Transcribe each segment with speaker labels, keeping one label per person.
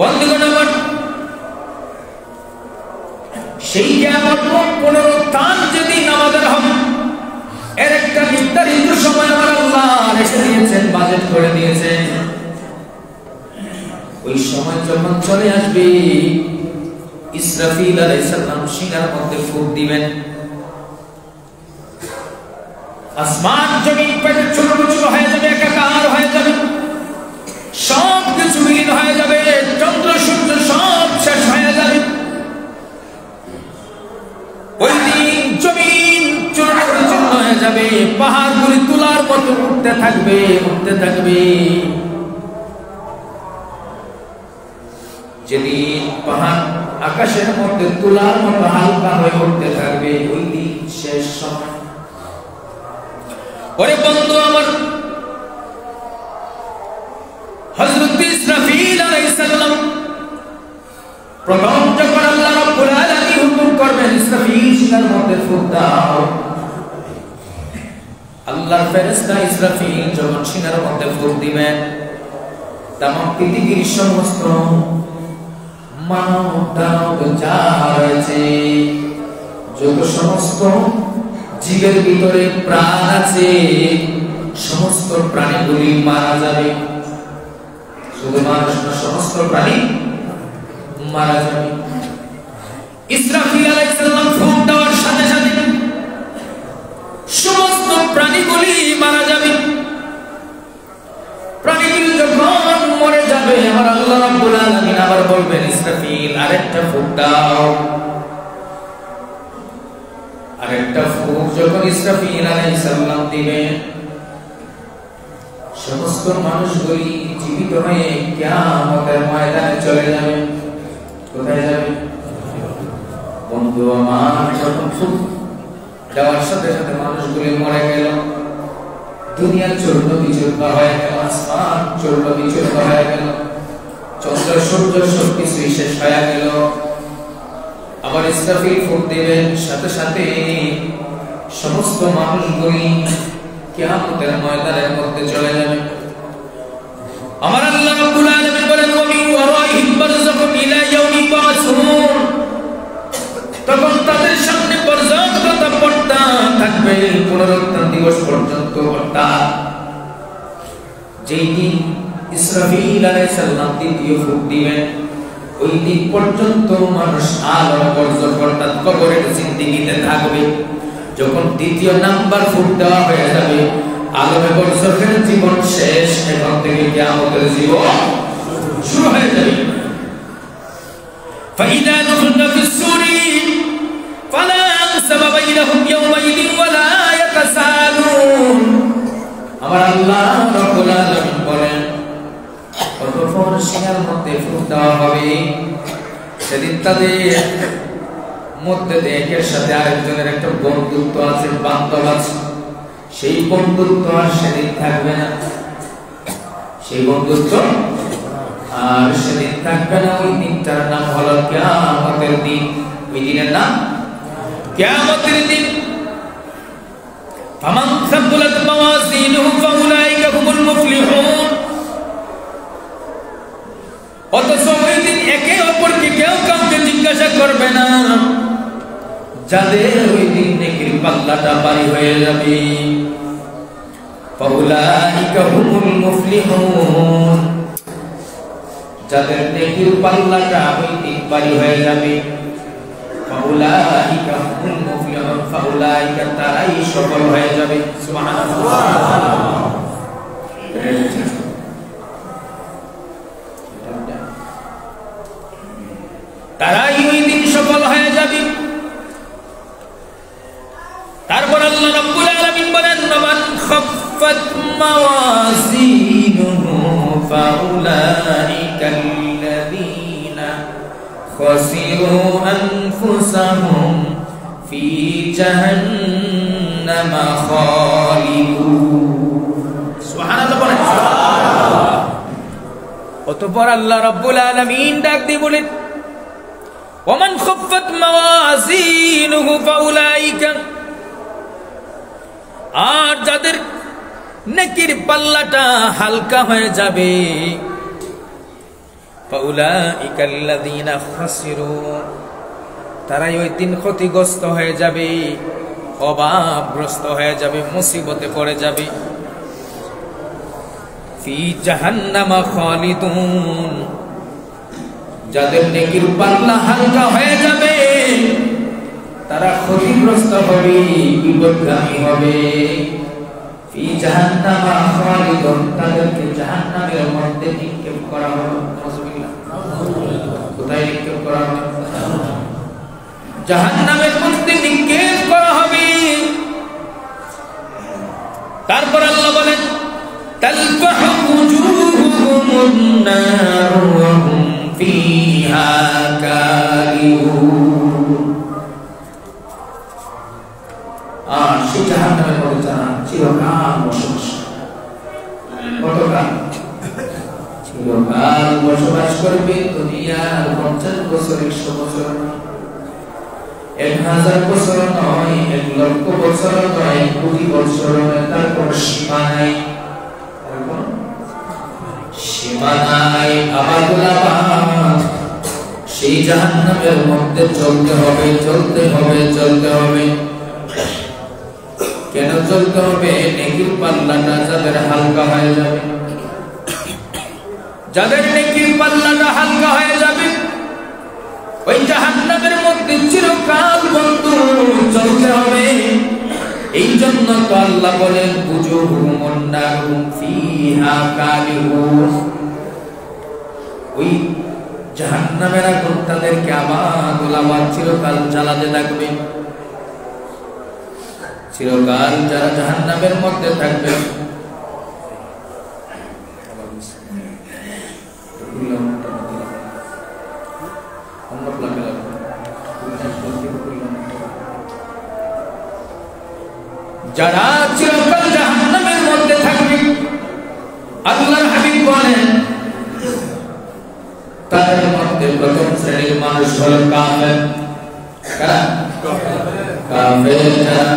Speaker 1: বন্ধুগণ আমার, সেই কিয়ামত পুনরুত্থান যেদিন আমাদের হবে, এর একটা নির্ধারিত সময় আমার আল্লাহ রেখে দিয়েছেন, বাজেট করে দিয়েছেন। ওই সময় যখন চলে আসবে, ইসরাফিল আলাইহিস সালাম সিংহার মধ্যে ফুঁক দিবেন। আসমান জমিন পেটে ছোট ছোট হয়ে যাবে, একাকার হয়ে যাবে, সব কিছু বিলীন হয়ে যাবে, চন্দ্র সূর্য সব শেষ হয়ে যাবে। ওই দিন জমিন চূর্ণ হয়ে যাবে, পাহাড়গুলি তুলার মতো উঠতে থাকবে, উঠতে থাকবে। যেদিন পাহাড় আকাশের মধ্যে তুলার মতো হালকা হয়ে উঠতে থাকবে, ওই দিন শেষ সময়। ওরে বন্ধু আমার, হযরত ইসরাফিল আলাইহিস সালাম প্রথম যখন আল্লাহ রাব্বুল আলামিন হুকুম করবেন ইসরাফিল সিংহার মধ্যে ফুঁক দাও, আল্লাহর ফেরেশতা ইসরাফিল যখন সিংহার মধ্যে ফুঁক দিবেন, তামাম পৃথিবীর সমস্ত মানব দানব যা রয়েছে, যত সমস্ত জীবের ভিতরে প্রাণ আছে, সমস্ত প্রাণীগুলি মারা যাবে। শুধু মানুষ না, সমস্ত প্রাণী মারা যাবে। ইসরাফিল আলাইহিস সালাম ফুঁক দেওয়ার সাথে সাথে সমস্ত প্রাণীগুলি মারা যাবে। প্রাণীগুলি যখন মরে যাবে, আমার আল্লাহ রাব্বুল আলামিন আবার বলবেন ইসরাফিল আরেকটা ফুঁক দাও। আরেকটা ফুঁক যখন ইসরাফিল আলাইহিস সালাম দিবেন, সমস্ত মানুষগুলি জীবিত হয়ে কিয়ামতের ময়দানে চলে যাবে। কোথায় যাবে বন্ধু আমার? যখন ফুঁক দেওয়ার সাথে সাথে মানুষগুলি মরে গেল, দুনিয়া চূর্ণ বিচূর্ণ হয়ে গেল, আসমান চূর্ণ বিচূর্ণ হয়ে গেল, চন্দ্র সূর্য সবকিছু শেষ হয়ে গেল। আবার ইসরাফিল ফুঁক দিবেন, সাথে সাথে সমস্ত মানুষগুলি কিয়ামতের ময়দানের মধ্যে চলে যাবে। আমার আল্লাহ রাব্বুল আলামিন বলেন ওয়া মিন ওয়ারাইহিম বারযাখুন ইলা ইয়াউমি ইউবআসুন। তখন তাদের সামনে পর্যন্ত পর্দা থাকবে পুনরুত্থান দিবস পর্যন্ত। অর্থাৎ যেই দিন ইসরাফিল আলাইহিস সালাম দ্বিতীয় ফুঁক দিবেন, ওই দিন পর্যন্ত মানুষ আলোর বর্জক অর্থাৎ কবরের জিন্দেগিতে থাকবে। যখন দ্বিতীয় নাম্বার ফুঁক দেওয়া হয়ে যাবে, আলমে বরজখের জীবন শেষ, এখন থেকে কিয়ামতের জীবন শুরু হয়ে যাবে। ফাইদা নুফিখা ফিস-সূরি ফালা আনসাবা বাইনাহুম ইয়াওমাইযিন ওয়ালা ইয়াতাসালুন। আমার আল্লাহ রাব্বুল আলামিন বলেন, অতঃপর সিংহার মধ্যে ফুঁক দেওয়া হবে, সেদিন তাদের মধ্যে একের সাথে আরেকজনের একটা বন্ধুত্ব আছে, বান্ধব আছে। সেই বন্ধুত্ব আর সেদিন থাকবে না, সেই বন্ধুত্ব আর সেদিন থাকবে না। ওই দিনটার নাম হলো কিয়ামতের দিন। ওই দিনের নাম কিয়ামতের দিন। ফামান সাকুলাত মাওয়াজিনুহু ফাউলাইকা হুমুল মুফলিহুন। অথচ ওই দিন একে অপরকে কেউ কাউকে জিজ্ঞাসা করবে না, যাদের ওই দিন নেকির পাল্লাটা ভারী হয়ে যাবে। ফাউলাইকা হুমুল মুফলিহুন, যাদের নেকির পাল্লাটা ওই দিন ভারী হয়ে যাবে। ফাউলাইকা হুমুল মুফলিহুন, ফাউলাইকা তারাই সফল হয়ে যাবে। সুবহানাল্লাহ। তারাই ওই দিন সফল হয়ে যাবে। তারপর আল্লাহ রাব্বুল আলামিন বলেন, মান খাফফাত মাওয়াজিনুহু ফাউলাইকাল্লাযীনা খাসিরু আনফুসাহুম ফি জাহান্নামা খালিদুন। সুবহানাল্লাহ বলেন। অতঃপর আল্লাহ রাব্বুল আলামিন ডাক দিয়ে বলেন, ওমান খাফফাত মাওয়াজিনুহু ফাউলাইকা, আর যাদের নেকির পাল্লাটা হালকা হয়ে যাবে,
Speaker 2: ফাউলাইকাল্লাযীনা খাসিরু, তারাই ওই দিন ক্ষতিগ্রস্ত হয়ে যাবে, অভাবগ্রস্ত হয়ে যাবে, মুসিবতে পড়ে যাবে। ফি জাহান্নামা খালিদুন, যাদের নেকির পাল্লা হালকা হয়ে যাবে তারা ক্ষতিগ্রস্ত হবে, বিপদগামী হবে। ফি জাহান্নামা খালিদুন, তাদেরকে জাহান্নামের মধ্যে নিক্ষেপ করা হবে। কোথায় নিক্ষেপ করা হবে? জাহান্নামের মধ্যে নিক্ষেপ করা হবে। তারপর আল্লাহ বলেন তালফাহু উজুহুহুমুন নার ওয়া হুম ফিহা কালিহুন। আর সেই জাহান্নামের মধ্যে যারা চিরকাল বসবাস, কতকাল? চিরকাল বসবাস করবে। দুনিয়ার 50 বছর, 100 বছর, 1000 বছর নয়, 1 লক্ষ বছর নয়, কোটি বছর নয়, তারপর সীমা নাই, সীমা নাই, আবাদুল আবাদ। সেই জাহান্নামের মধ্যে চলতে হবে, চলতে হবে, চলতে হবে। কেন চলতে হবে? নেকির পাল্লাটা যাদের হালকা হয়ে যাবে, যাদের নেকির পাল্লাটা হালকা হয়ে যাবে, ওই জাহান্নামের মধ্যে চিরকাল বন্ধু চলতে হবে। এই জন্য তো আল্লাহ বলেন উজুহুমুন নারু ফিহা কালিহুন, ওই জাহান্নামের আগুন তাদেরকে আবাদুল আবাদ চিরকাল জ্বালাতে থাকবে। চিরকাল যারা জাহান্নামের মধ্যে থাকবে, যারা চিরকাল জাহান্নামের মধ্যে থাকবে, আল্লাহর হাবিব বলেন তাদের মধ্যে প্রথম শ্রেণীর মানুষ হলো কাফের। কারা? কাফের যারা,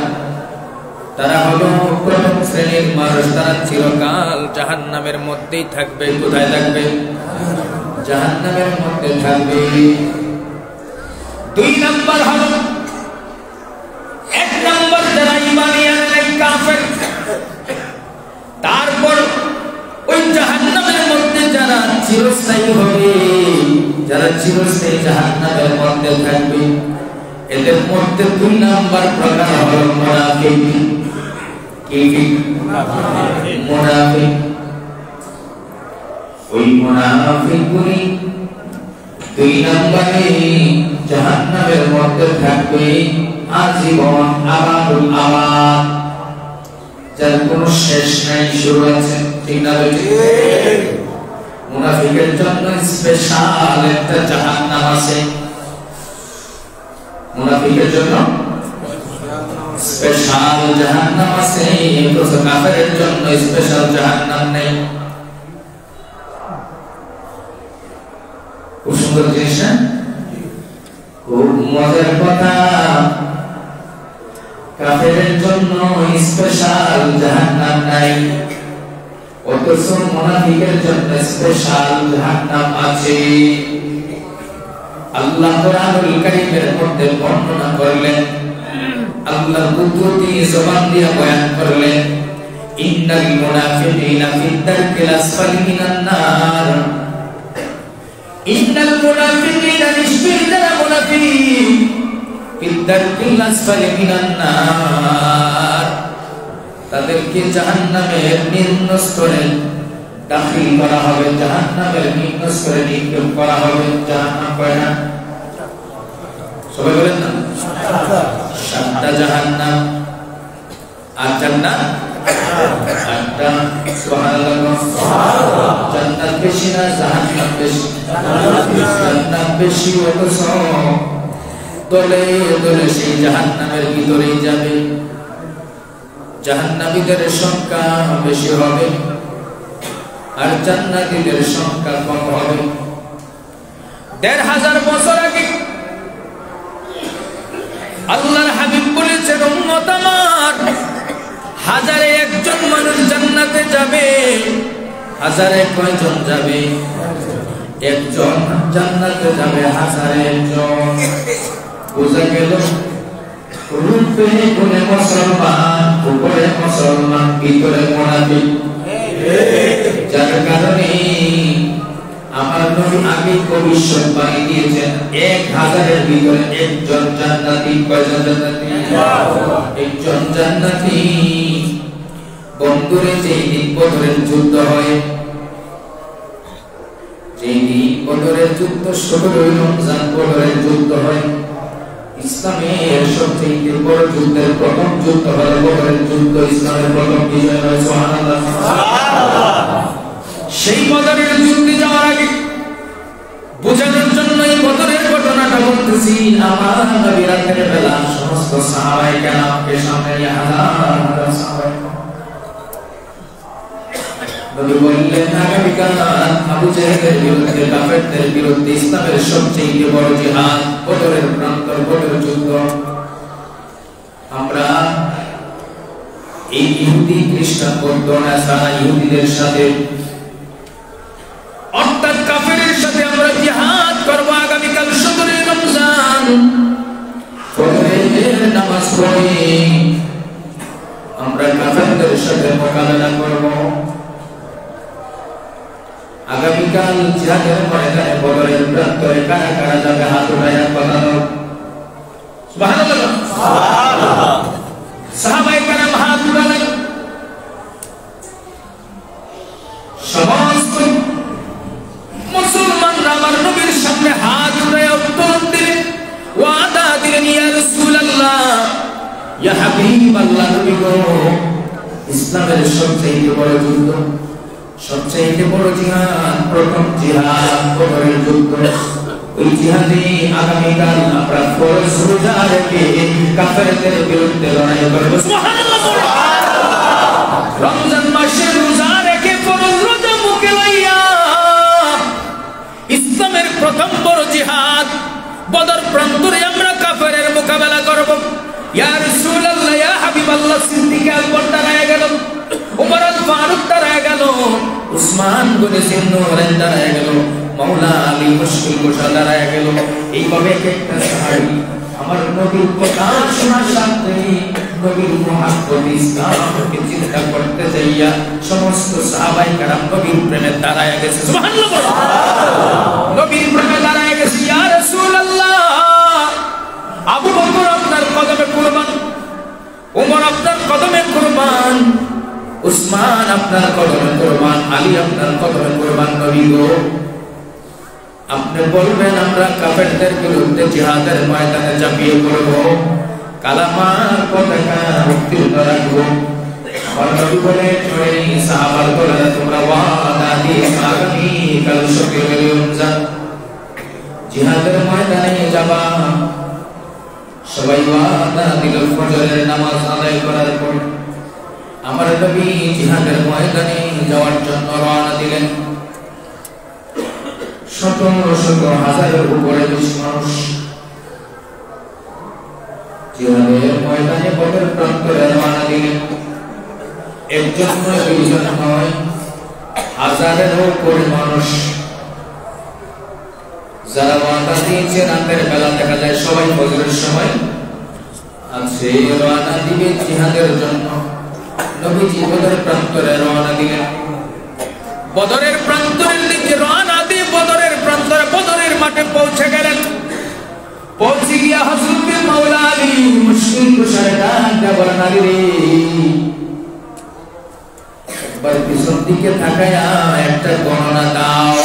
Speaker 2: তারা হলো প্রথম শ্রেণীর মানুষ। তারা চিরকাল জাহান্নামের মধ্যেই থাকবে। কোথায় থাকবে? জাহান্নামের মধ্যে থাকবে। 2 নাম্বার হলো, 1 নাম্বার যারা ঈমানিয়ান নাই, কাফের। তারপর ওই জাহান্নামের মধ্যে যারা চিরস্থায়ী হবে, যারা চিরস্থায়ী জাহান্নামের মধ্যে থাকবে, এদের মধ্যে 2 নাম্বার প্রকার হলো মুনাফিক। কি কি? মুনাফিক। ওই মুনাফিকগুলি 2 নম্বরে জাহান্নামের মধ্যে থাকবে আজীবন, আবাদুল আবাদ, যার কোনো শেষ নাই, শুরু আছে। ঠিক না? মুনাফিকের জন্য স্পেশাল একটা জাহান্নাম আছে। মুনাফিকের জন্য স্পেশাল জাহান্নাম আছে, কিন্তু কাফেরের জন্য স্পেশাল জাহান্নাম নেই। খুব সুন্দর জিনিস না? খুব মজার কথা। কাফেরের জন্য স্পেশাল জাহান্নাম নাই, অথচ মুনাফিকের জন্য স্পেশাল জাহান্নাম আছে। আল্লাহ কোরআনুল কারীমের মধ্যে বর্ণনা করলেন, আল্লাহ কুদরতি জবান দিয়ে বয়ান করলেন, ইন্নাল মুনাফিকিনা ফিদ দারকিল আসফালি মিনান নার। ইন্নাল মুনাফিকিনা, নিশ্চয়ই যারা মুনাফিক, ফিদ দারকিল আসফালি মিনান নার, তাদেরকে জাহান্নামের নিম্ন স্তরে দাখিল করা হবে, জাহান্নামের নিম্ন স্তরে নিক্ষেপ করা হবে। জাহান্নাম কয়টা? সবাই বলেন না? 7টা জাহান্নাম। আর জান্নাত 8টা। সুবহানাল্লাহ। জান্নাত বেশি না জাহান্নাম বেশি? জান্নাত বেশি, অথচ দলে দলে সেই জাহান্নামের ভিতরেই যাবে। জাহান্নামীদের সংখ্যা বেশি হবে আর জান্নাতীদের সংখ্যা কম হবে। 1500 বছর আগে আল্লাহর হাবিব বলেছেন, উম্মত আমার, 1000-এ 1 মানুষ জান্নাতে যাবে। 1000-এ কয়জন যাবে?
Speaker 1: একজন জান্নাতে যাবে হাজারে একজন। বোঝা গেল রূপে গুণে মুসলমান, উপরে মুসলমান, ভিতরে মুনাফিক। যার কারণে আমার নবী আগে ভবিষ্যৎবাণী দিয়েছেন 1000-এর ভিতরে একজন জান্নাতি। কয়জন জান্নাতি? একজন জান্নাতি। বন্ধুরে যেই দিন বদরের যুদ্ধ হয়, যেই দিন বদরের যুদ্ধ, 17 রমজান বদরের যুদ্ধ হয়, ইসলামের সবচেয়ে বড় যুদ্ধের প্রথম যুদ্ধ হলো বদরের যুদ্ধ। ইসলামের প্রথম বিজয় হয় সুবহানাল্লাহ। সেই বদরের যুদ্ধে যাওয়ার আগে বোঝানোর জন্য এই বদরের ঘটনাটা বলতেছি। আমার নবী রাতের বেলা সমস্ত সাহাবায়ে কেরামকে সামনে নিয়ে হাজার সাহাবায়ে নবী বললেন, আগামীকাল আবু জাহেলের বিরুদ্ধে, কাফেরদের বিরুদ্ধে ইসলামের সবচেয়ে বড় জিহাদ বদরের প্রান্তর, বদর যুদ্ধ। আমরা এই ইহুদি খ্রিস্টান বৌদ্ধ নাসারা ইহুদিদের সাথে, অর্থাৎ কাফেরের সাথে আমরা জিহাদ করব আগামীকাল 17 রমজান। ফজরের নামাজ পড়ে আমরা কাফেরদের সাথে মোকাবেলা করব। আগামীকাল জিহাদের ময়দানে বদরের প্রান্তরে কারা কারা যাবে? হাত উঠায়া কথা দাও। সুবহানাল্লাহ, সুবহানাল্লাহ। সাহাবায়ে কেরাম হাত উঠালেন। সমস্ত মুসলমানরা আমার নবীর সামনে হাত উঠায়া উত্তর দিলেন, ওয়াদা দিলেন, ইয়া রাসূলুল্লাহ, ইয়া হাবিবাল্লাহ, নবী গো, ইসলামের সবচেয়ে বড় যুদ্ধ, সবচেয়ে বড় জিহাদ, প্রথম জিহাদ বদরের যুদ্ধ। ওই জিহাদে আগামীকাল আমরা ফরজ রোজা রেখে কাফেরদের বিরুদ্ধে লড়াই করব। সুবহানাল্লাহ, রমজান মাসে রোজা রেখে ফরজ রোজা মুখে লইয়া ইসলামের প্রথম বড় জিহাদ বদর প্রান্তরে আমরা কাফেরের মোকাবেলা করব। ইয়া রাসূলুল্লাহ, ইয়া হাবিবাল্লাহ, সিদ্দিক আকবর দাঁড়ায় গেল, উমর আল ফারুক দাঁড়ায় গেল, উসমান গনি জিন্নুরাইন দাঁড়ায় গেল, মাওলা আলী মুশকিল কুশা দাঁড়ায় গেল। এইভাবে একটা সাহাবী আমার নবীর কথা শোনার সাথে নবীর মুহাব্বত ইসলামকে চিন্তা করতে যাইয়া সমস্ত সাহাবায়ে কেরাম নবীর প্রেমে দাঁড়ায় গেছে। সুবহানাল্লাহ, নবীর প্রেমে দাঁড়ায় গেছে। ইয়া রাসূলুল্লাহ, আবু বকর আপনার কদমে কুরবান, উমর আপনার কদমে কুরবান, উসমান আপনার কদমে কুরবান, আলী আপনার কদমে কুরবান। নবী গো, আপনি বলবেন আমরা কাফেরদের বিরুদ্ধে জিহাদের ময়দানে ঝাঁপিয়ে পড়ব, কালামার পতাকা উত্তোলন রাখব। আমার নবী বলে, সাহাবার বলে, তোমরা ওয়াদা দিয়ে আগামী কাল 17 রমজান জিহাদের ময়দানে যাবা। সবাই ওয়াদা দিল। ফজরের নামাজ আদায় করার পর আমার নবী জিহাদের ময়দানে যাওয়ার জন্য রওনা দিলেন। শত শত হাজারের উপরে মানুষ জিহাদের ময়দানে বদর প্রান্তরে রওনা দিলেন। একজন নয়, দুইজন নয়, হাজারের উপরে মানুষ। যারা ওয়াদা দিয়েছে রাতের বেলা দেখা যায় সবাই ফজরের সময় আছে রওনা দিবে জিহাদের জন্য। নবীজি বদরের প্রান্তরে রওনা দিলেন। বদরের প্রান্তরের দিকে রওনা দিয়ে বদরের প্রান্তরে বদরের মাঠে পৌঁছে গেলেন। পৌঁছে গিয়া হযরত মাওলা আলী মুশকিল কুশার ডাক বলেন, আলী রে, একবার পিছন দিকে তাকায়া একটা গণনা দাও,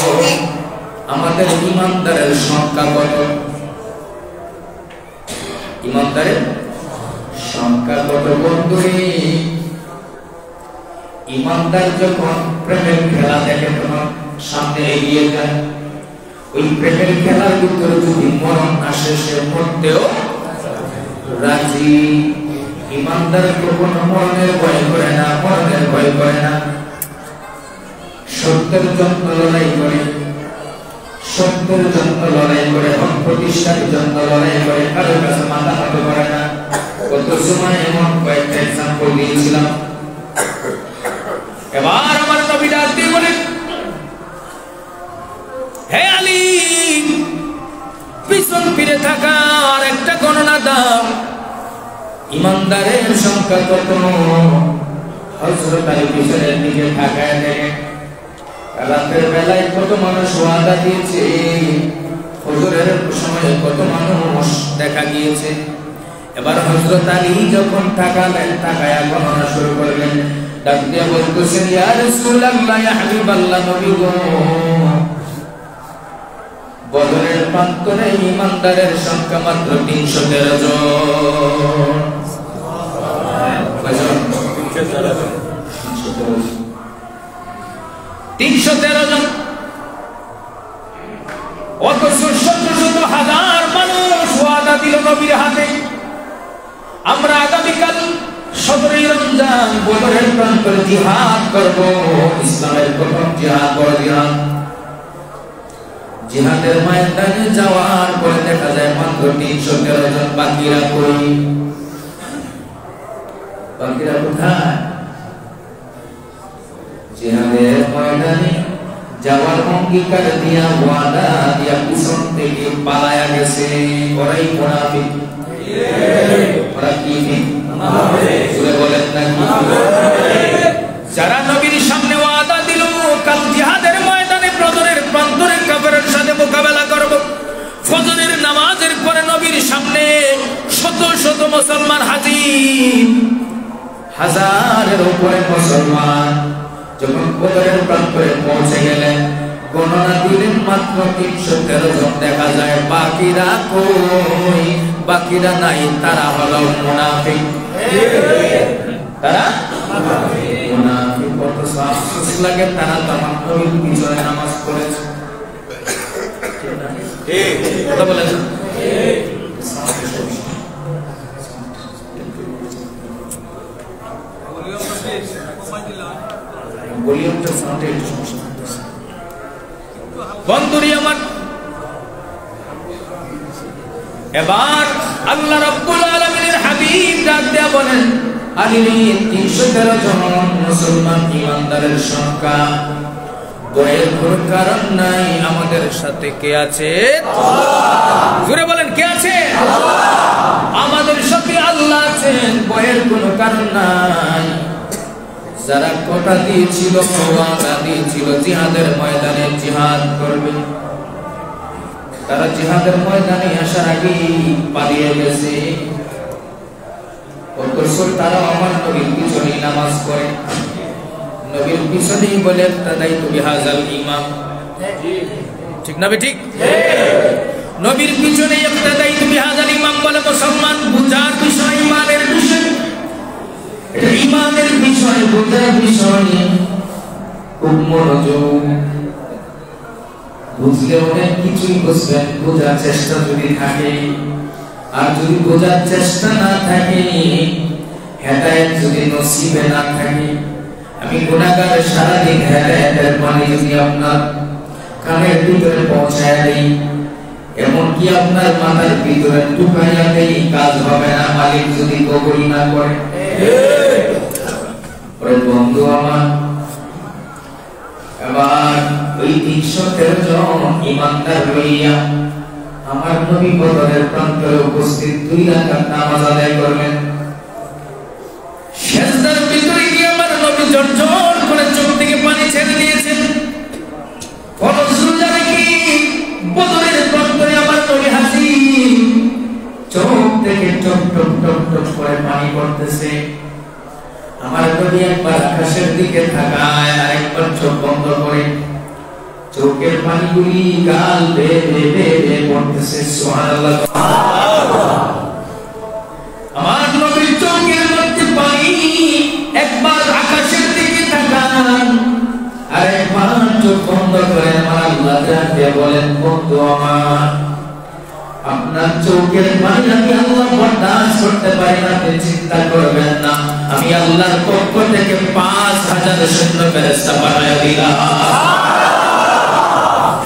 Speaker 1: আমাদের ইমানদারের সংখ্যা কত? ইমানদারের সংখ্যা কত? বন্ধুরে, ইমানদার যখন প্রেমের খেলা দেখে তখন সামনে এগিয়ে যায়। ওই প্রেমের খেলার ভিতরে যদি মরণ আসে সে মরতেও রাজি। ইমানদার কখনো মরণের ভয় করে না, মরণের ভয় করে না। সত্যের জন্য লড়াই করে, সত্যের জন্য লড়াই করে, হক প্রতিষ্ঠার জন্য লড়াই করে, কারোর কাছে মাথা নত করে না। কত সময় এমন কয়েকটা এক্সাম্পল দিয়েছিলাম। এবার আমার নবী ডাক দিয়ে বলেন, হে
Speaker 2: ইমানদারের সংখ্যা কত? হযরত আলী পিছনের দিকে তাকায় দেখেন রাতের বেলায় কত মানুষ ওয়াদা দিয়েছে, ফজরের সময় কত মানুষ দেখা গিয়েছে। এবার হযরত আলী যখন তাকায়া গণনা শুরু করলেন, ডাক দিয়ে বলতেছেন, ইয়া রাসূলুল্লাহ, ইয়া হাবিবাল্লাহ, নবী গো, বদরের প্রান্তরে ইমানদারের সংখ্যা মাত্র 313 জন। 313 জন। অথচ শত শত হাজার মানুষ ওয়াদা দিল নবীর হাতে, আমরা আগামীকাল 17 রমজান বদরের প্রান্তরে জিহাদ করব, ইসলামের প্রথম জিহাদ, বড় জিহাদ। জিহাদের ময়দানে যাওয়ার পরে দেখা যায় মাত্র 313 জন। বাকিরা কই? বাকিরা কোথায়? জিহাদের ময়দানে যাওয়ার অঙ্গীকার দিয়া, ওয়াদা দিয়া পিছন থেকে পালায়া গেছে। ওরাই মুনাফিক। ওরা কি মুনাফিক? বলেন না কি? যারা নবীর সামনে ওয়াদা দিল কাল জিহাদের ময়দানে বদরের প্রান্তরে কাফেরের সাথে মোকাবেলা করব, ফজরের নামাজের পরে নবীর সামনে শত শত মুসলমান হাজির, হাজারের উপরে মুসলমান যখন বদরের প্রান্তরে পৌঁছে গেলেন, গণনা দিলেন মাত্র 313 জন দেখা যায়। বাকিরা কই? বাকিরা নাই, তারা হলো মুনাফিক। তারা মুনাফিক। কত আফসোস লাগে, তারা তামাম নবীর পিছনে নামাজ পড়েছে। কথা বলেন। বন্ধুরি আমার, এবার আল্লাহ রাব্বুল আলামিনের হাবিব ডাক দেয়া বলেন, আলী 313 জন মুসলমান ইমানদারের সংখ্যা, ভয়ের কোনো কারণ নাই। আমাদের সাথে কে আছে? আল্লাহ। জোরে বলেন, কে আছে? আল্লাহ। আমাদের সাথে আল্লাহ আছেন, ভয়ের কোনো কারণ নাই। যারা কথা দিয়েছিল, ওয়াদা দিয়েছিল জিহাদের ময়দানে জিহাদ করবে, তারা জিহাদের ময়দানে আসার আগেই পালিয়ে গেছে। অথচ তারা আমার নবীর পিছনে নামাজ পড়ে, নবীর পিছনেই বলে তাদাইতু বিহাযাল ইমাম। ঠিক না? ঠিক। নবীর পিছনে তাদাইতু বিহাযাল ইমাম বলে মুসলমান বুঝার বিষয়, ইমানের বিষয়, ইমানের বিষয়, বুঝার বিষয় খুব মনোযোগ। বুঝলে অনেক কিছুই বুঝবেন, বোঝার চেষ্টা যদি থাকে। আর যদি বোঝার চেষ্টা না থাকে, হেদায়েত যদি নসিবে না থাকে, আমি গুনাহগার সারাদিন হেদায়েতের পানি যদি আপনার কানের ভিতরে পৌঁছায় দেই, এমনকি আপনার মাথার ভিতরে ঢুকাইয়া দেই, কাজ হবে না, মালিক যদি কবুল না করে। বন্ধু আমার, এবার ওই 313 জন ইমানদার হইয়া আমার নবী বদরের প্রান্তরে উপস্থিত 2 রাকাত নামাজ আদায় করলেন। সিজদার ভিতরে গিয়ে আমার নবী জোর করে চোখ থেকে পানি ছেড়ে দিয়েছেন। ফলশ্রুতিতে কি বদরের প্রান্তরে আমার নবী হাজির, চোখ থেকে টপ টপ টপ টপ করে পানি পড়তেছে। আমার নবী একবার আকাশের দিকে তাকায়, আরেকবার চোখ বন্ধ করে চোখের পানিগুলি গাল বেয়ে বেয়ে পড়তেছে। সুবহানাল্লাহ। আমার নবীর চোখের মধ্যে পানি, একবার আকাশের দিকে তাকান, আরেকবার চোখ বন্ধ করে আমার আল্লাহ জানতে বলেন, বন্ধু আমার, আপনার চোখের পানি আমি আল্লাহ বরদাস্ত করতে পারি না, আপনি চিন্তা করবেন না, আমি আল্লাহর পক্ষ থেকে 5000 সৈন্য ফেরেশতা পাঠাইয়া দিলাম।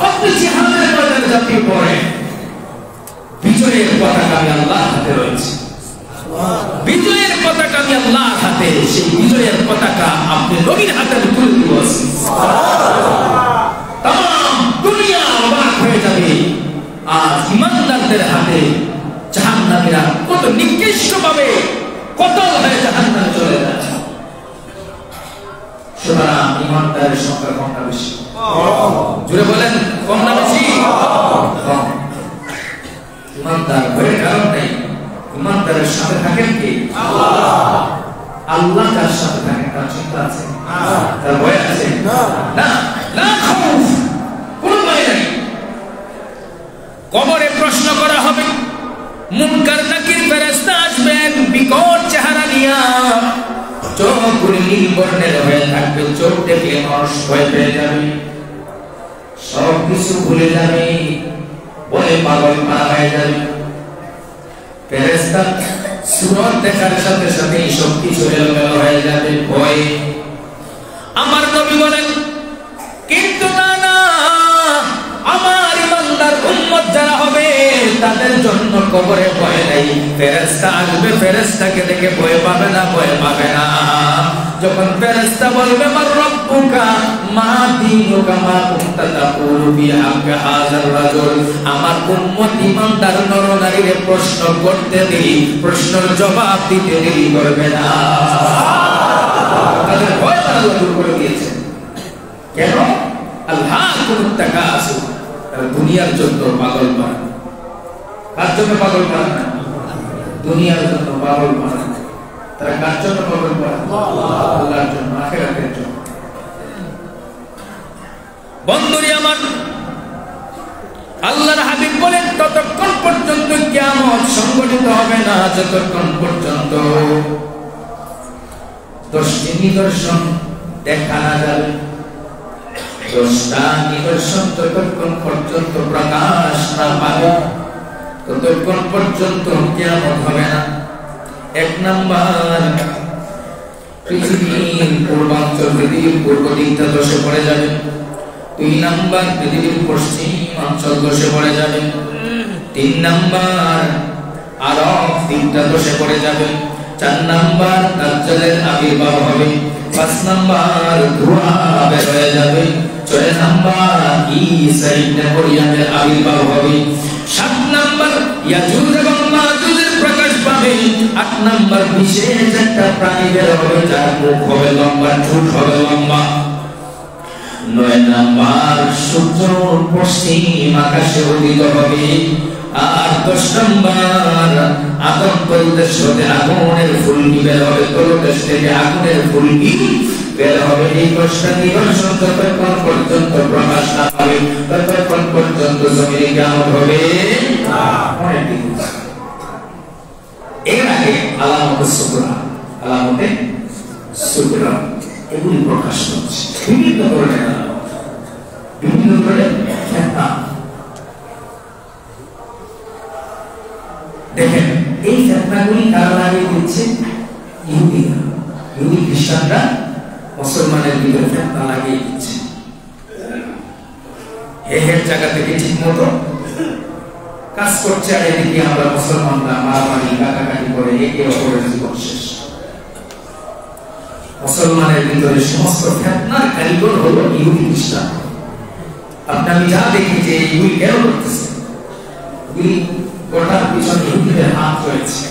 Speaker 2: আপনি জিহাদের ময়দানে ঝাঁপিয়ে পড়েন, বিজয়ের পতাকা আমি আল্লাহর হাতে রয়েছে। বিজয়ের পতাকা আমি আল্লাহর হাতে, সেই বিজয়ের পতাকা আপনি নবীর হাতে তুলে দিব। তাম দুনিয়া অবাক হয়ে যাবে। আজ ইমানদারদের হাতে জাহান্নামীরা কত নিকৃষ্টভাবে
Speaker 1: কতল হয়ে জাহান্নামে চলে যায়। সুতরাং ইমানদারের সংখ্যা কম না বেশি? জুড়ে বলেন, কম না বেশি? কম। ইমানদার ভয়ের কারণ নেই। ইমানদারের সাথে থাকেন কে? আল্লাহ তার সাথে থাকেন, তার চিন্তা আছে, তার ভয় আছে না, না খাউফ, কোনো ভয় নেই। কবরে প্রশ্ন করা হবে, মুনকার নাকির ফেরেশতা আসবেন বিকট চেহারা নিয়ে, চোখগুলি নীল বর্ণের হয়ে থাকবে, চোখ দেখলে মানুষ ভয় পেয়ে যাবে, সব কিছু ভুলে যাবে, বলে পাগল পারা হয়ে যাবে। ফেরেশতা সুরত দেখার সাথে সাথে সব কিছু এলোমেলো হয়ে যাবে ভয়ে। আমার নবী বলেন, কিন্তু না না, আমার ইমানদার উম্মত যারা হবে তাদের জন্য কবরে ভয় নাই। ফেরেশতা আসবে, ফেরেশতাকে দেখে ভয় পাবে না, ভয় পাবে না। যখন ফেরেশতা বলবে মার রব্বুকা মা দীনুকা মা কুনতা তাকুলু বি হাক্কি হাযার রাজুল, আমার উম্মত ইমানদার নরনারীরে প্রশ্ন করতে দেরি, প্রশ্নের জবাব দিতে দেরি করবে না। তাদের ভয় আল্লাহ দূর করে দিয়েছেন। কেন? আল্লাহুত তাকাসুর, দুনিয়ার জন্য পাগল পারা। কার জন্য পাগল পারা? দুনিয়ার জন্য পাগল পারা। তারা কার জন্য পাগল পারা? আল্লাহর জন্য, আখিরাতের জন্য। বন্ধুরি আমার, আল্লাহর হাবিব বলেন ততক্ষণ পর্যন্ত কিয়ামত সংঘটিত হবে না যতক্ষণ পর্যন্ত 10টি নিদর্শন দেখা না যাবে। 10টা নিদর্শন যতক্ষণ পর্যন্ত প্রকাশ না পাবে ততক্ষণ পর্যন্ত কিয়ামত হবে না। 1 নাম্বার, পৃথিবীর পূর্বাঞ্চল, পৃথিবীর পূর্ব দিকটা ধসে পড়ে যাবে। 2 নাম্বার, পৃথিবীর পশ্চিম অঞ্চল ধসে পড়ে যাবে। 3 নাম্বার, আরব দিকটা ধসে পড়ে যাবে। 4 নাম্বার, দাজ্জালের আবির্ভাব হবে। 5 নাম্বার, ধোঁয়া বের হয়ে যাবে। 6 নাম্বার, ঈসা ইবনে মরিয়মের আবির্ভাব হবে। 7 নাম্বার, ইয়াজুজ এবং মাজুজের প্রকাশ পাবে। 8 নাম্বার, বিশেষ একটা প্রাণী বের হবে, যার মুখ হবে লম্বা, ঠোঁট হবে লম্বা। 9 নাম্বার, সূর্য পশ্চিম আকাশে উদিত হবে। আর 10 নাম্বার, আদম তলদেশ হতে আগুনের ফুলকি বের হবে, তলদেশ থেকে আগুনের ফুলকি বের হবে। এই 10টা নিদর্শন যতক্ষণ পর্যন্ত প্রকাশ না পাবে ততক্ষণ পর্যন্ত জমিনে কিয়ামত হবে না। এর আগে আলামতে সুগরা, আলামতে সুগরা এগুলি প্রকাশ হচ্ছে। বিভিন্ন ধরনের আলামত, বিভিন্ন ধরনের ফিতনা। দেখেন, এই ফিতনাগুলি কারা লাগিয়ে দিচ্ছে? ইহুদিরা, ইহুদি খ্রিস্টানরা মুসলমানের ভিতরে ফিতনা লাগিয়ে দিচ্ছে। এর জায়গা থেকে ঠিক মতো কাজ করছে, আর এদিকে আমরা মুসলমানরা মারামারি কাটাকাটি করে একে অপরের জীবন শেষ। মুসলমানের ভিতরে সমস্ত ফিতনার কারিগর হলো ইহুদি খ্রিস্টান। আপনারা যা দেখি যে এগুলি কেন করতেছে, এগুলি গোটার পিছনে ইহুদিদের হাত রয়েছে।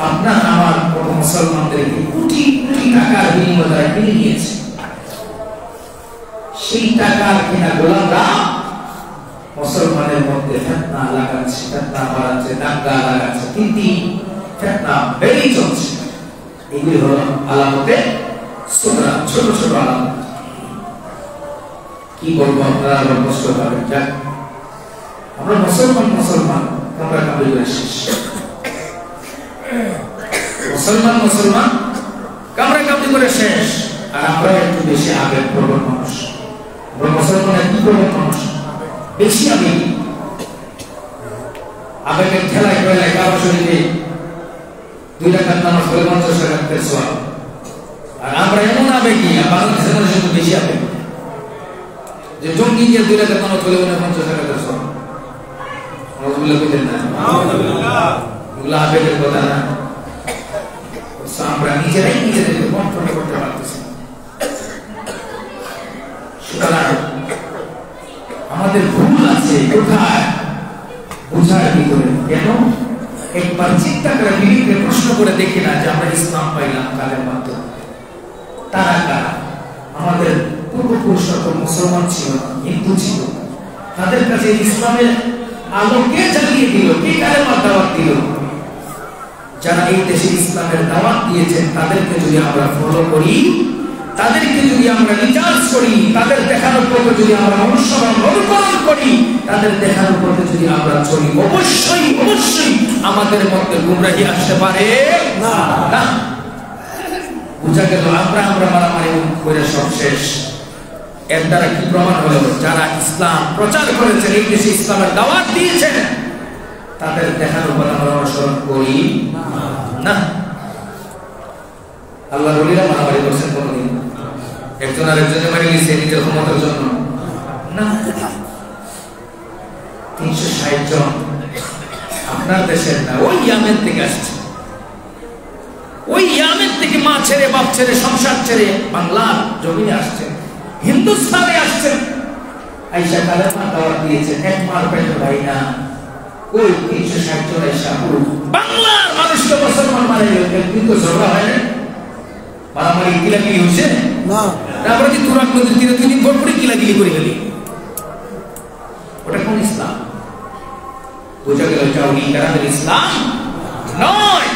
Speaker 1: আপনার আমার কোনো মুসলমানদেরকে কোটি কোটি টাকার বিনিময়ে তারা কিনে নিয়েছে। সেই টাকার কিনা গোলামরা মুসলমানের মধ্যে ফিতনা লাগাচ্ছে, ফিতনা বাড়াচ্ছে, দাঙ্গা লাগাচ্ছে, কিন্তু ফিতনা বেড়েই চলছে। এগুলি হলো আলামতে সুগরা, ছোট ছোট আলামত। কি বলবো, আপনারা আরো কষ্ট পাবেন। যাক, আমরা মুসলমান আমরা কাবুল করে শেষ। মুসলমান কামরা কাবুল করে শেষ। আর আমরা একটু বেশি আবেগ প্রবণ মানুষ। আমরা মুসলমান একটু প্রবণ মানুষ, বেশি আবেগের ঠেলায় ফেলায় কারো শরীরে 2 রাকাত নামাজ পড়লে 50 রাকাতের সওয়াব। আর আমরা এমন আবেগী, বাংলাদেশের মানুষ একটু বেশি আবেগ, যে জঙ্গি গিয়ে 2 রাকাত নামাজ পড়লে 50 রাকাতের সওয়াব। আলহামদুলিল্লাহ কইতেন না? আলহামদুলিল্লাহ। এগুলো আবেগের কথা না। আমরা নিজেরাই নিজেদেরকে কন্ট্রোল করতে পারতেছি। সুতরাং আমাদের ভুল আছে কোথায়? বুঝার ভিতরে। কেন? একবার চিন্তা করে বিবেকে প্রশ্ন করে দেখি না যে আমরা ইসলাম পাইলাম কাদের মাধ্যমে? তারা কারা? আমাদের পূর্বপুরুষরা তো মুসলমান ছিল না, হিন্দু ছিল। তাদের কাছে ইসলামের আলো কে জ্বালিয়ে দিল? কে কালেমার দাওয়াত দিল? যারা এই দেশে ইসলামের দাওয়াত দিয়েছেন তাদেরকে যদি আমরা ফলো করি, তাদেরকে যদি আমরা রিচার্জ করি, তাদের দেখানোর পথে যদি আমরা অনুকরণ করি, তাদের দেখানোর পথে যদি আমরা চলি, অবশ্যই অবশ্যই আমাদের মধ্যে গুমরাহি আসতে পারে না। বুঝা গেল আমরা মারামারি করে সব শেষ। এর দ্বারা কি প্রমাণ হলো? যারা ইসলাম প্রচার করেছেন, এই দেশে ইসলামের দাওয়াত দিয়েছেন, তাদের দেখানোর পথে আমরা অনুসরণ করি না। আল্লাহর ওলিরা মারামারি করছেন কোনদিন? একজন আরেকজনে মারি নিছে নিজের ক্ষমতার জন্য না। 360 জন আপনার দেশের না, ওই ইয়ামেন থেকে আসছে। ওই ইয়ামেন থেকে মা ছেড়ে, বাপ ছেড়ে, সংসার ছেড়ে বাংলার জমিনে আসছেন, হিন্দুস্তানে আসছেন। আইসা কালেমা দাওয়াত দিয়েছেন, এক মার পেটের ভাই না। ওই 360 জন আইসা বাংলার মানুষকে মুসলমান মারে কিন্তু ঝগড়া হয় না, মারামারি কিলাকিলি হয়েছে না। তারপরে কি তুরাগ নদীর তীরে 2 দিন পর পরে কিলাকিলি করে গেলি, ওটা কোন ইসলাম? বুঝা গেল আউলি কেরামের ইসলাম নয়।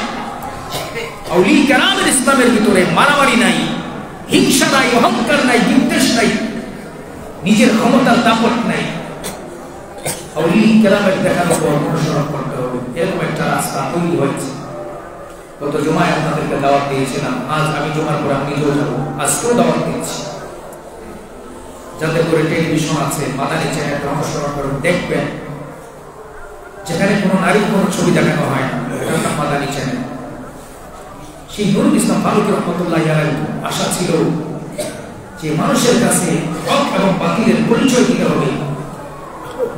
Speaker 1: আউলি কেরামের ইসলামের ভিতরে মারামারি নাই, হিংসা নাই, অহংকার নাই, বিদ্বেষ নাই, নিজের ক্ষমতার দাপট নাই। আউলি কেরামের দেখানোর পর অনুসরণ করতে হবে, এরকম একটা রাস্তা তৈরি হয়েছে। গত জুমায় আপনাদেরকে দাওয়াত দিয়েছিলাম, আজ আমি জুমার পর আমি নিজেও যাবো, আজকেও দাওয়াত দিচ্ছি। যাতে করে টেলিভিশন আছে, মাদানী চ্যানেলটা অনুসরণ করুন, দেখবেন যেখানে কোনো নারীর কোনো ছবি দেখানো হয় না, এটা মাদানী চ্যানেল। সেই নুরুল ইসলাম ফারুকী রহমতুল্লাহ আলাইহি আশা ছিল যে মানুষের কাছে হক এবং বাতিলের পরিচয় দিতে হবে।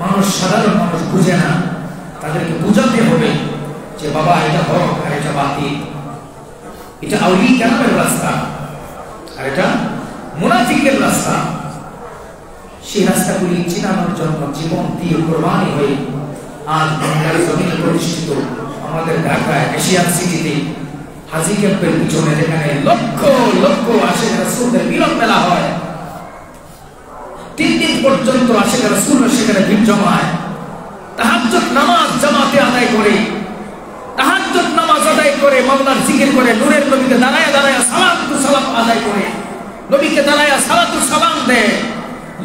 Speaker 1: মানুষ, সাধারণ মানুষ বুঝে না, তাদেরকে বোঝাতে হবে যে বাবা এটা হক আর এটা বাতিল, এটা আউলি কেরামের রাস্তা আর এটা মুনাফিকের রাস্তা। সেই রাস্তাগুলি চিনানোর জন্য জীবন দিয়ে কোরবানি হয়ে আজ বাংলার জমিনে প্রতিষ্ঠিত আমাদের ঢাকায় এশিয়ান সিটিতে হাজি ক্যাম্পের পিছনে, যেখানে লক্ষ লক্ষ আশিক রাসূলদের মিলন মেলা হয়, 3 দিন পর্যন্ত আশিক রাসূলরা সেখানে ভিড় জমায়, তাহাজ্জুদ নামাজ জামাতে আদায় করে, তাহাজ্জুদ নামাজ আদায় করে, মাওলার জিকির করে, নূরের নবীকে দাঁড়ায়া দাঁড়ায়া সালাতু সালাম আদায় করে, নবীকে দাঁড়ায়া সালাতু সালাম দেয়।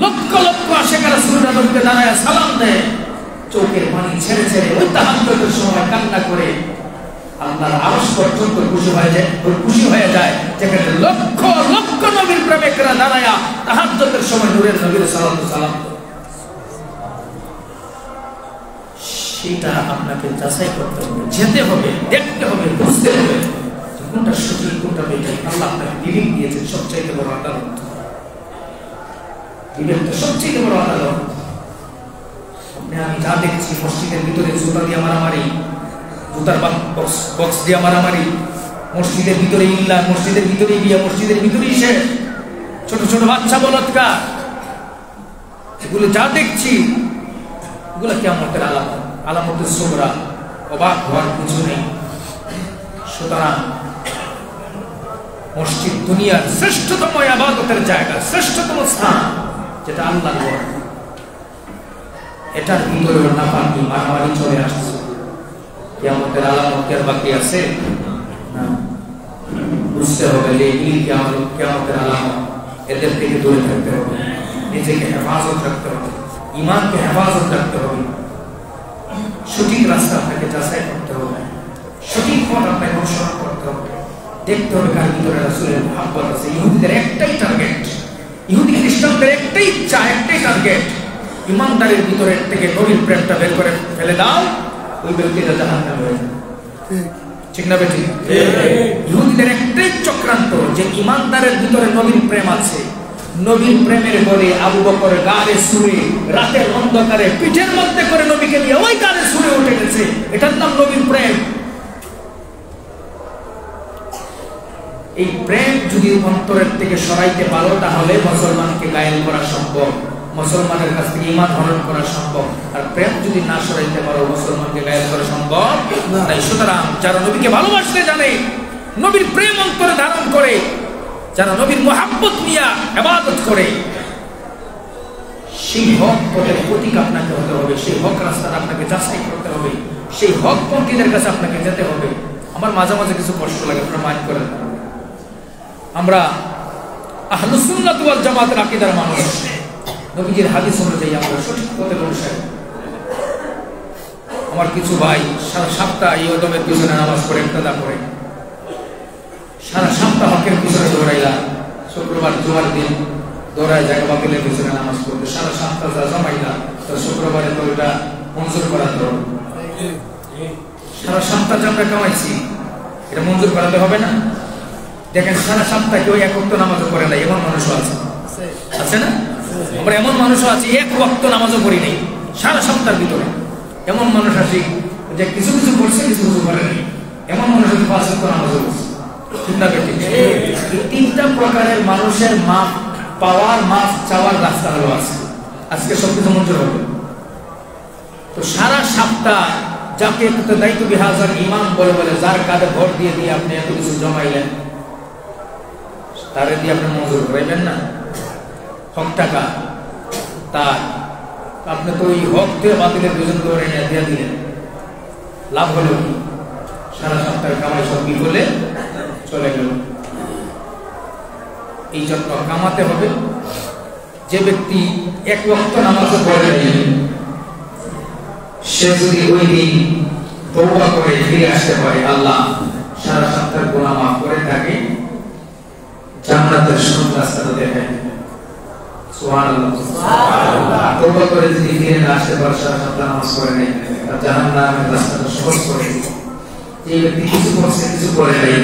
Speaker 1: লক্ষ লক্ষ আশিক রাসূলরা নবীকে দাঁড়ায়া সালাম দেয়, চোখের পানি ছেড়ে ছেড়ে ওই তাহাজ্জুদের সময় কান্না করে আল্লাহর আরশ পর্যন্ত খুশি হয়ে যায়, যেখানে লক্ষ লক্ষ নবীর প্রেমিকরা দাঁড়ায়া তাহাজ্জুদের সময় নূরের নবীর সালাতু সালাম। সেটা আপনাকে যাচাই করতে হবে, যেতে হবে, দেখতে হবে, বুঝতে হবে কোনটা সঠিক কোনটা বেঠিক। আল্লাহ আপনাকে বিবেক দিয়েছেন, সবচাইতে বড় আদালত। বিবেকটা সবচেয়ে বড় আদালত। আমি যা দেখছি মসজিদের ভিতরে জুতা দিয়ে মারামারি, জুতার বক্স দিয়ে মারামারি, মসজিদের ভিতরে ইল্লা, মসজিদের ভিতরে বিয়া, মসজিদের ভিতরেই শেষ, ছোট ছোট বাচ্চা বলৎকার, এগুলো যা দেখছি এগুলো কিয়ামতের আলামত, আলামতের সুগরা, অবাক হওয়ার কিছু নেই। সুতরাং মসজিদ দুনিয়ার শ্রেষ্ঠতম ইবাদতের জায়গা, শ্রেষ্ঠতম স্থান, যেটা আল্লাহর ঘর, এটার ভিতরে নাপাকি মারামারি চলে আসছে। কিয়ামতের আলামত কি আর বাকি আছে? না। বুঝতে হবে যে এই কিয়ামতের আলামত, এদের থেকে দূরে থাকতে হবে, নিজেকে হেফাজত রাখতে হবে, ঈমানকে হেফাজত রাখতে হবে, সঠিক রাস্তা আপনাকে যাচাই করতে হবে, সঠিক পথ আপনাকে অনুসরণ করতে হবে, দেখতে হবে কার ভিতরে রাসূলের মুহাব্বত আছে। ইহুদিদের একটাই টার্গেট, ইহুদি খ্রিস্টানদের একটাই ইচ্ছা, একটাই টার্গেট, ইমানদারের ভিতরে থেকে নবীর প্রেমটা বের করে ফেলে দাও, ওই ব্যক্তিটা জাহান্নামে হয়ে যাবে। ঠিক না বেঠিক? ইহুদিদের একটাই চক্রান্ত যে ইমানদারের ভিতরে নবীর প্রেম আছে, নবীর প্রেমের বলে আবু বকর গাড়ে সুরে রাতের অন্ধকারে পিঠের মধ্যে করে নবীকে নিয়ে ওই গাড়ে সুরে উঠে গেছে, এটার নাম নবীর প্রেম। এই প্রেম যদি অন্তরের থেকে সরাইতে পারো, তাহলে মুসলমানকে গায়েল করা সম্ভব। মুসলমানের কাছ থেকে ঈমান হরণ করা সম্ভব, আর প্রেম যদি না সরাইতে পারো মুসলমানকে গায়েব করা সম্ভব না। সুতরাং যারা নবীকে ভালোবাসতে জানে, নবীর প্রেম অন্তরে ধারণ করে, যারা নবীর মুহাব্বত নিয়ে ইবাদত করে, সেই হক পথের প্রতীক আপনাকে হতে হবে, সেই হক রাস্তাটা আপনাকে যাচাই করতে হবে, সেই হক পন্থীদের কাছে আপনাকে যেতে হবে। আমার মাঝে মাঝে কিছু কষ্ট লাগে, আপনারা মাইন্ড করেন না। আমরা আহলুস সুন্নাত ওয়াল জামাতের আকীদার মানুষ, নবীজির হাদিস অনুযায়ী আমরা সঠিক পথে বসে। আমার কিছু ভাই সারা সপ্তাহ এই ওদমের পিছনে নামাজ পড়ে ইক্তেদা করে, সারা সপ্তাহ হকের পিছনে দৌড়াইলা, শুক্রবার জুমার দিন দৌড়ায় জায়গা বাতিলের পিছনে নামাজ পড়তে, সারা সপ্তাহ যা জমাইলা তো শুক্রবারে তো ওটা মঞ্জুর করা দরকার। সারা সপ্তাহ যা আমরা কামাইছি এটা মঞ্জুর করাতে হবে না? দেখেন সারা সপ্তাহে কেউ এক ওয়াক্ত নামাজও করে নাই, এমন মানুষও আছে, আছে না? আমরা এমন মানুষও আছি এক ওয়াক্ত নামাজও করি নাই সারা সপ্তাহের ভিতরে। এমন মানুষ আছে যে কিছু কিছু করছে, কিছু কিছু করে নাই। এমন মানুষ আছে 5 ওয়াক্ত নামাজও করছে। চিন্তা করতে এই 3টা প্রকারের মানুষের মাপ পাওয়ার, মাপ চাওয়ার রাস্তা হলো আছে। আজকে সবকিছু মঞ্জুর হবে তো সারা সপ্তাহ যাকে একটু দায়িত্ব বিহাজার ইমাম বলে বলে, যার কাঁধে ভর দিয়ে দিয়ে আপনি এত কিছু জমাইলেন, তারে দিয়ে আপনি মঞ্জুর করাইবেন না? হক টাকা তার, আপনি তো ওই হক দিয়ে বাতিলের দুজন করে দিয়ে দিলেন, লাভ হলো কি? সারা সপ্তাহের কামাই সব বিফলে চলে গেল। এই জন্য কামাতে হবে। যে ব্যক্তি এক ওয়াক্ত নামাজও পড়ে নাই, সে যদি ওই দিন তওবা করে ফিরে আসতে পারে, আল্লাহ সারা সপ্তাহের গুনাহ মাফ করে তাকে জান্নাতের সহজ রাস্তাটা দেখায়। সুবহানাল্লাহ, সুবহানাল্লাহ। তওবা করে যদি ফিরে না আসতে পারে, সারা সপ্তাহ নামাজ পড়ে নাই, আর জাহান্নামের রাস্তাটা সহজ করে দিবে। এই ব্যক্তি কিছু করছে, কিছু করে নাই,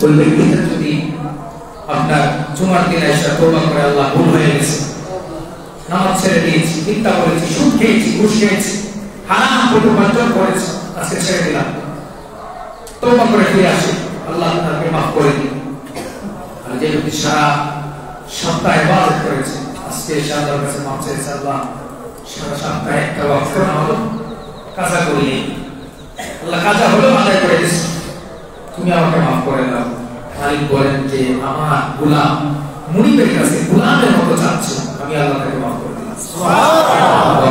Speaker 1: ওই ব্যক্তিটা যদি আপনার জুমার দিন এসে তওবা করে, আল্লাহ ভুল হয়ে গেছে, নামাজ ছেড়ে দিয়েছি, মিথ্যা বলেছি, সুদ খেয়েছি, ঘুষ খেয়েছি, হারাম উপার্জন করেছি, আজকে ছেড়ে দিলাম, তওবা করে ফিরে আসে, আল্লাহ তাকে মাফ করে দিন। আর যে ব্যক্তি সারা সপ্তাহ ইবাদত করেছে, আজকে এসে আল্লাহর কাছে মাফ চেয়েছে, আল্লাহ সারা সপ্তাহে একটা ওয়াক্ত নামাজ কাজা করিনি, আল্লাহ কাজা হলো আদায় করে দিয়েছি, তুমি আমাকে মাফ করে দাও। মালিক বলেন যে আমার গোলাম মুনিবের কাছে গোলামের মতো চাচ্ছে, আমি আল্লাহ তাকে মাফ করে দিলাম। সুবহানাল্লাহ।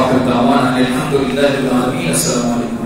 Speaker 1: ওয়া আলহামদুলিল্লাহি রাব্বিল আলামিন। আসসালামু আলাইকুম।